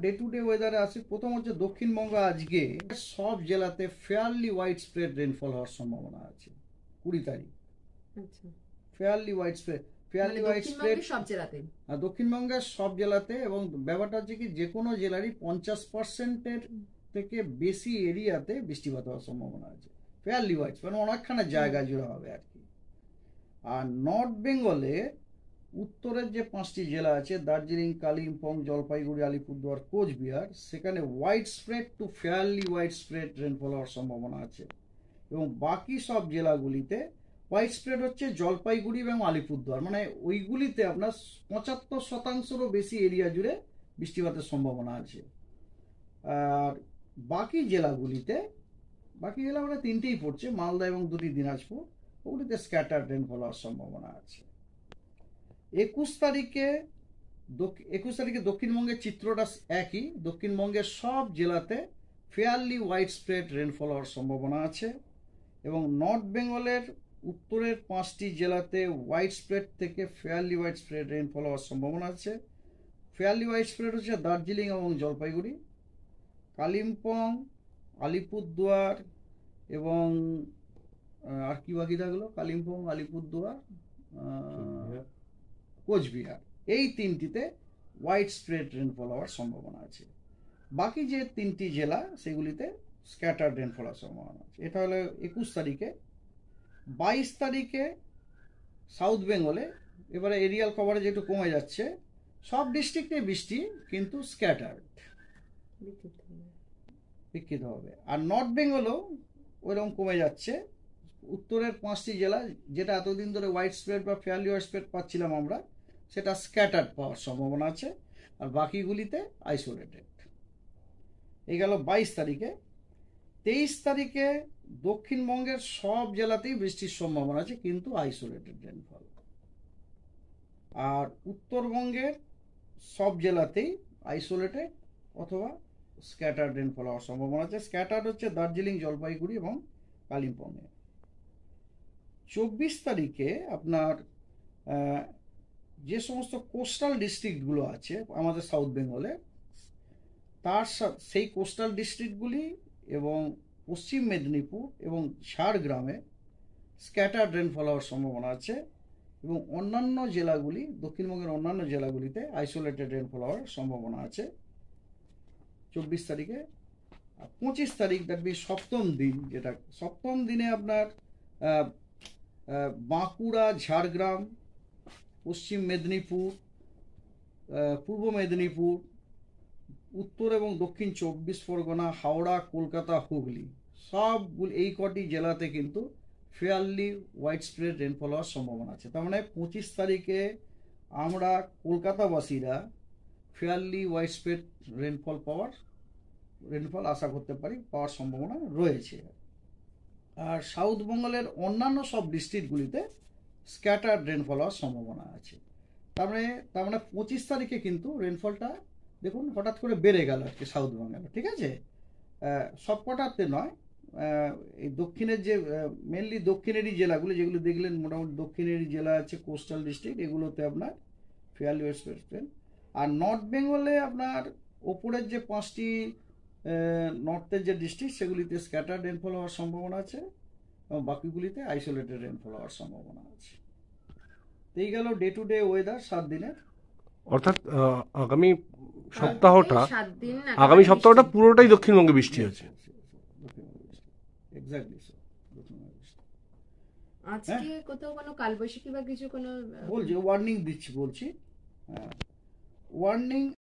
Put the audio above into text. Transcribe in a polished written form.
Day to day ওয়েদারে আসি। প্রথম হচ্ছে দক্ষিণবঙ্গ, আজকে সব জেলাতে ফেয়ারলি ওয়াইড স্প্রেড রেনফল হওয়ার সম্ভাবনা আছে 20 তারিখ। আচ্ছা, fairly wide spread, fairly wide spread সব জেলাতে, দক্ষিণবঙ্গের সব জেলাতে। এবং ব্যাপারটা হচ্ছে কি, যে কোনো জেলারই 50%-এর থেকে বেশি এরিয়াতে বৃষ্টিপাত হওয়ার সম্ভাবনা আছে। ফেয়ারলি ওয়াইড মানে অনেকখানে জায়গা জুড়ে হবে আর কি। আর নর্থ বেঙ্গলে উত্তরের যে 5টি জেলা আছে, দার্জিলিং, কালিম্পং, জলপাইগুড়ি, আলিপুরদুয়ার, কোচবিহার, সেখানে wide spread to fairly wide spread rainfall হওয়ার সম্ভাবনা আছে। এবং বাকি সব জেলাগুলিতে ওয়াইড স্প্রেড হচ্ছে জলপাইগুড়ি এবং আলিপুরদুয়ার, মানে ওইগুলিতে আপনার 75%-রও বেশি এরিয়া জুড়ে বৃষ্টিপাতের সম্ভাবনা আছে। আর বাকি জেলাগুলিতে, বাকি জেলা মানে 3টেই পড়ছে, মালদা এবং 2টি দিনাজপুর, ওগুলিতে স্ক্যাটার্ড রেনফল হওয়ার সম্ভাবনা আছে। 21 তারিখে দক্ষিণবঙ্গের চিত্রটা একই। দক্ষিণবঙ্গের সব জেলাতে ফেয়ারলি ওয়াইড স্প্রেড রেনফল হওয়ার সম্ভাবনা আছে। এবং নর্থ বেঙ্গলের উত্তরের 5টি জেলাতে ওয়াইড স্প্রেড থেকে ফেয়ারলি ওয়াইড স্প্রেড রেনফল হওয়ার সম্ভাবনা আছে। ফেয়ারলি ওয়াইড স্প্রেড হচ্ছে দার্জিলিং এবং জলপাইগুড়ি, কালিম্পং, আলিপুরদুয়ার এবং আর কি বাকি থাকলো, কালিম্পং, আলিপুরদুয়ার, কোচবিহার, এই 3টিতে ওয়াইড স্প্রেড রেনফল হওয়ার সম্ভাবনা আছে। বাকি যে 3টি জেলা সেগুলিতে স্ক্যাটার্ড রেনফল হওয়ার সম্ভাবনা আছে। এটা হলো 21 তারিখে। 22 তারিখে সাউথ বেঙ্গলে এবারে এরিয়াল কভারেজ একটু কমে যাচ্ছে, সব ডিস্ট্রিক্টে বৃষ্টি কিন্তু স্ক্যাটার্ড, বিক্ষিপ্ত হবে। আর নর্থ বেঙ্গলও ওইরকম কমে যাচ্ছে। উত্তরের 5টি জেলা, যেটা এতদিন ধরে ওয়াইড স্প্রেড বা ফেয়ারলি ওয়াইড স্প্রেড পাচ্ছিলাম আমরা, সেটা স্ক্যাটার্ড পাওয়ার সম্ভাবনা আছে। আর বাকিগুলিতে আইসোলেটেড। এই গেল 22 তারিখে। 23 তারিখে দক্ষিণবঙ্গের সব জেলাতেই বৃষ্টির সম্ভাবনা আছে, কিন্তু আইসোলেটেড রেনফল। আর উত্তরবঙ্গের সব জেলাতেই আইসোলেটেড অথবা স্ক্যাটার্ড রেনফল হওয়ার সম্ভাবনা আছে। স্ক্যাটার্ড হচ্ছে দার্জিলিং, জলপাইগুড়ি এবং কালিম্পংয়ে। 24 তারিখে আপনার যে সমস্ত কোস্টাল ডিস্ট্রিক্টগুলো আছে আমাদের সাউথ বেঙ্গলে, তার সেই কোস্টাল ডিস্ট্রিক্টগুলি এবং পশ্চিম মেদিনীপুর এবং ঝাড়গ্রামে স্ক্যাটার্ড রেনফল হওয়ার সম্ভাবনা আছে। এবং অন্যান্য জেলাগুলি, দক্ষিণবঙ্গের অন্যান্য জেলাগুলিতে আইসোলেটেড রেনফল হওয়ার সম্ভাবনা আছে 24 তারিখে। 25 তারিখ, দ্যাট মিন সপ্তম দিন, যেটা সপ্তম দিনে আপনার বাঁকুড়া, ঝাড়গ্রাম, পশ্চিম মেদিনীপুর, পূর্ব মেদিনীপুর, উত্তর এবং দক্ষিণ 24 পরগনা, হাওড়া, কলকাতা, হুগলি, সবগুলি এই কটি জেলাতে কিন্তু ফেয়ারলি ওয়াইড স্প্রেড রেনফল হওয়ার সম্ভাবনা আছে। তার মানে 25 তারিখে আমরা কলকাতাবাসীরা ফেয়ারলি ওয়াইড স্প্রেড রেনফল আশা করতে পারি, পাওয়ার সম্ভাবনা রয়েছে। আর সাউথ বেঙ্গলের অন্যান্য সব ডিস্ট্রিক্টগুলিতে স্ক্যাটার্ড রেনফল হওয়ার সম্ভাবনা আছে। তার মানে 25 তারিখে কিন্তু রেনফলটা দেখুন হঠাৎ করে বেড়ে গেল আর কি সাউথ বেঙ্গলে, ঠিক আছে। সব কটাতে নয়, এই দক্ষিণের যে মেনলি দক্ষিণেরই জেলাগুলো, যেগুলো দেখলেন মোটামুটি দক্ষিণেরই জেলা আছে, কোস্টাল ডিস্ট্রিক্ট, এগুলোতে আপনার ফেয়ারলি ওয়াইড স্প্রেড। আর নর্থ বেঙ্গলে আপনার ওপরের যে 5টি নর্থের যে ডিস্ট্রিক্ট, সেগুলিতে স্ক্যাটার্ড রেনফল হওয়ার সম্ভাবনা আছে এবং বাকিগুলিতে আইসোলেটেড রেনফল হওয়ার সম্ভাবনা আছে। এই গেল ডে টু ডে ওয়েদার 7 দিনের। অর্থাৎ আগামী সপ্তাহটা পুরোটাই দক্ষিণবঙ্গে বৃষ্টি আছে। Exactly sir. আজকে কোথাও কোনো কালবৈশাখী বা কিছু কোনো বলছি, ওয়ার্নিং দিচ্ছি, বলছি ওয়ার্নিং